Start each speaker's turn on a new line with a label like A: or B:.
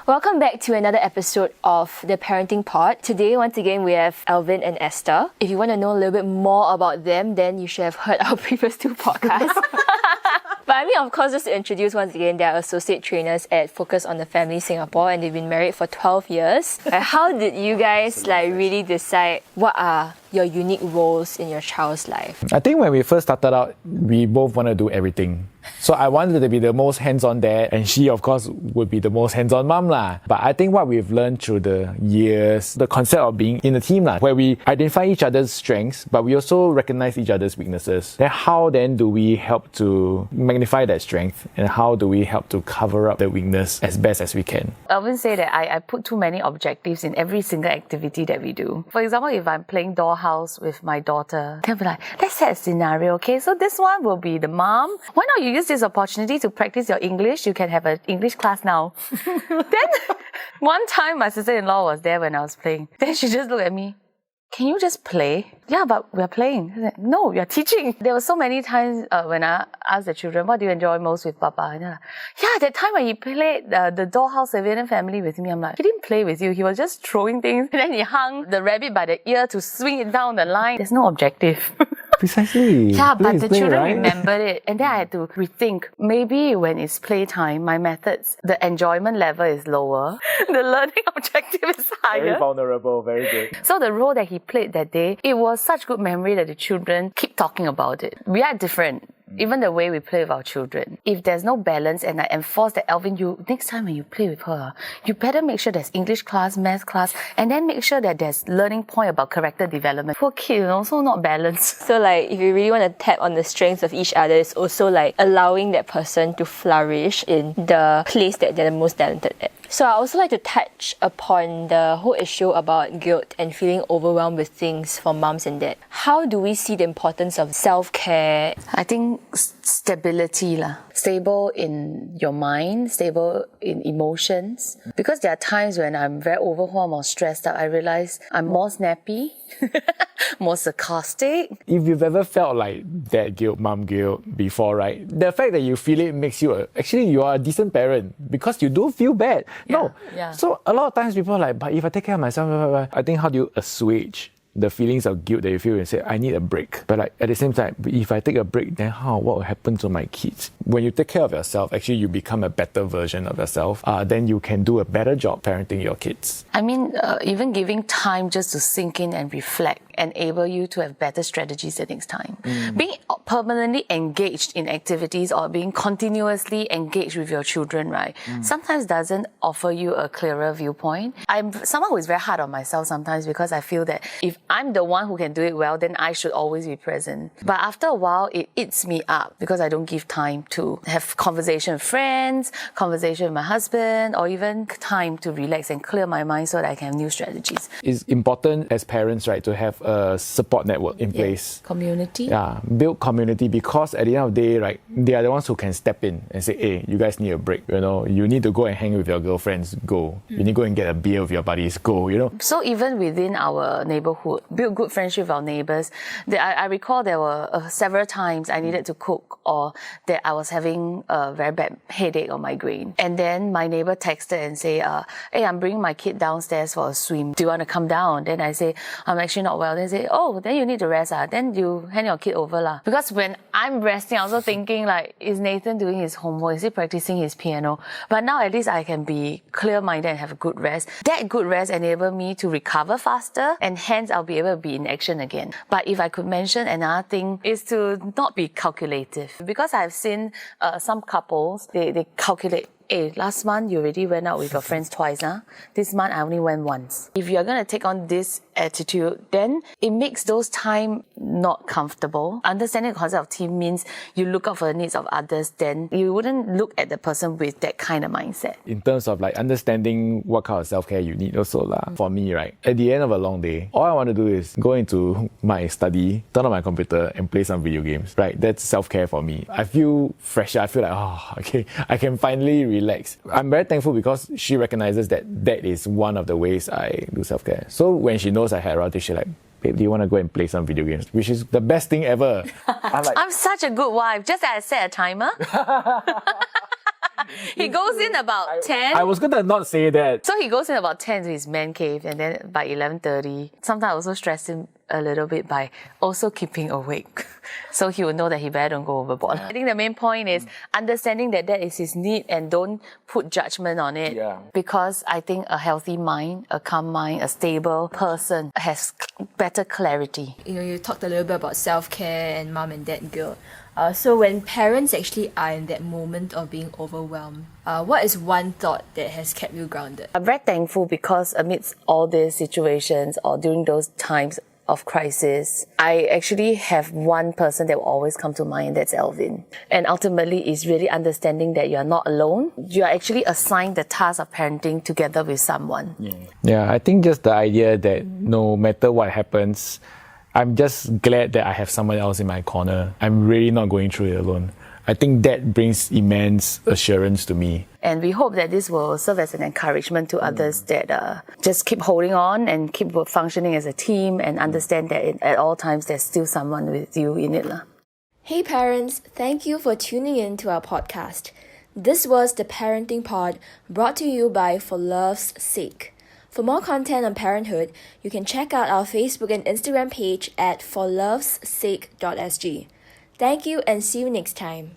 A: Welcome back to another episode of the Parenting Pod. Today, once again, we have Elvin and Esther. If you want to know a little bit more about them, then you should have heard our previous two podcasts. But I mean, of course, just to introduce once again, they're associate trainers at Focus on the Family Singapore, and they've been married for 12 years. How did you guys really decide what are your unique roles in your child's life?
B: I think when we first started out, we both want to do everything. So I wanted to be the most hands-on dad, and she, of course, would be the most hands-on mom lah. But I think what we've learned through the years, the concept of being in a team lah, where we identify each other's strengths, but we also recognize each other's weaknesses. Then how then do we help to magnify that strength, and how do we help to cover up the weakness as best as we can?
C: Elvin say that I put too many objectives in every single activity that we do. For example, if I'm playing dollhouse with my daughter, then I'll be like, let's set a scenario, okay? So this one will be the mom. Why not you use this opportunity to practice your English? You can have an English class now. Then one time my sister-in-law was there when I was playing. Then she just looked at me. Can you just play? Yeah, but we're playing. I said, no, you're teaching. There were so many times when I asked the children, what do you enjoy most with Papa? And they're like, yeah, that time when he played the dollhouse Elvin and family with me, I'm like, he didn't play with you. He was just throwing things. And then he hung the rabbit by the ear to swing it down the line. There's no objective.
B: Precisely.
C: Yeah, but the children
B: right?
C: remembered it. And then I had to rethink. Maybe when it's playtime, my methods, the enjoyment level is lower. The learning objective is higher.
B: Very vulnerable, very good.
C: So the role that he played that day, it was such good memory that the children keep talking about it. We are different. Even the way we play with our children. If there's no balance and I enforce that, Elvin, you next time when you play with her, you better make sure there's English class, math class, and then make sure that there's learning point about character development. Poor kid, so not balanced.
A: So if you really want to tap on the strengths of each other, it's also allowing that person to flourish in the place that they're the most talented at. So I also like to touch upon the whole issue about guilt and feeling overwhelmed with things for mums and dads. How do we see the importance of self-care?
C: I think stability lah. Stable in your mind, stable in emotions. Because there are times when I'm very overwhelmed or stressed out, I realize I'm more snappy, more sarcastic.
B: If you've ever felt like dad guilt, mom guilt before, right? The fact that you feel it makes you actually you are a decent parent because you do feel bad.
C: Yeah.
B: So a lot of times people are like, but if I take care of myself, I think how do you assuage the feelings of guilt that you feel and say, I need a break. But at the same time, if I take a break, then what will happen to my kids? When you take care of yourself, actually you become a better version of yourself. Then you can do a better job parenting your kids.
C: I mean, even giving time just to sink in and reflect enable you to have better strategies the next time. Being permanently engaged in activities or being continuously engaged with your children, right, sometimes doesn't offer you a clearer viewpoint. I'm someone who is very hard on myself sometimes because I feel that if I'm the one who can do it well, then I should always be present. But after a while, it eats me up because I don't give time to have conversation with friends, conversation with my husband, or even time to relax and clear my mind so that I can have new strategies.
B: It's important as parents, right, to have a support network in place.
C: Community.
B: Yeah, build community because at the end of the day, right, they are the ones who can step in and say, hey, you guys need a break. You need to go and hang with your girlfriends, go. You need to go and get a beer with your buddies, go,
C: So even within our neighborhood, build good friendship with our neighbors. I recall there were several times I needed to cook or that I was having a very bad headache or migraine. And then my neighbor texted and say, hey, I'm bringing my kid downstairs for a swim. Do you want to come down? Then I say, I'm actually not well. They say, oh, then you need to rest. Then you hand your kid over lah. Because when I'm resting, I'm also thinking is Nathan doing his homework? Is he practicing his piano? But now at least I can be clear-minded and have a good rest. That good rest enabled me to recover faster and hence I'll be able to be in action again. But if I could mention another thing is to not be calculative. Because I've seen some couples, they calculate, hey, last month you already went out with your friends twice. This month I only went once. If you're going to take on this attitude, then it makes those time not comfortable. Understanding the concept of team means you look out for the needs of others, then you wouldn't look at the person with that kind of mindset.
B: In terms of understanding what kind of self-care you need also lah. For me, right, at the end of a long day, all I want to do is go into my study, turn on my computer and play some video games, right? That's self-care for me. I feel fresher. I feel okay, I can finally relax. I'm very thankful because she recognizes that is one of the ways I do self-care. So when she knows I had a she's like, babe, do you want to go and play some video games? Which is the best thing ever.
C: I'm such a good wife. Just that I set a timer. He goes in about 10.
B: I was gonna not say that.
C: So he goes in about 10 to his man cave, and then by 11:30, sometimes I also stress him a little bit by also keeping awake. So he will know that he better don't go overboard. I think the main point is understanding that that is his need and don't put judgment on it.
B: Yeah.
C: Because I think a healthy mind, a calm mind, a stable person has better clarity.
A: You know, you talked a little bit about self-care and mom and dad guilt. So when parents actually are in that moment of being overwhelmed, what is one thought that has kept you grounded?
C: I'm very thankful because amidst all these situations or during those times of crisis, I actually have one person that will always come to mind, and that's Elvin. And ultimately, it's really understanding that you are not alone. You are actually assigned the task of parenting together with someone.
B: Yeah, I think just the idea that no matter what happens, I'm just glad that I have someone else in my corner. I'm really not going through it alone. I think that brings immense assurance to me.
C: And we hope that this will serve as an encouragement to others that just keep holding on and keep functioning as a team and understand that at all times there's still someone with you in it.
A: Hey parents, thank you for tuning in to our podcast. This was the Parenting Pod, brought to you by For Love's Sake. For more content on parenthood, you can check out our Facebook and Instagram page at forlovessake.sg. Thank you and see you next time.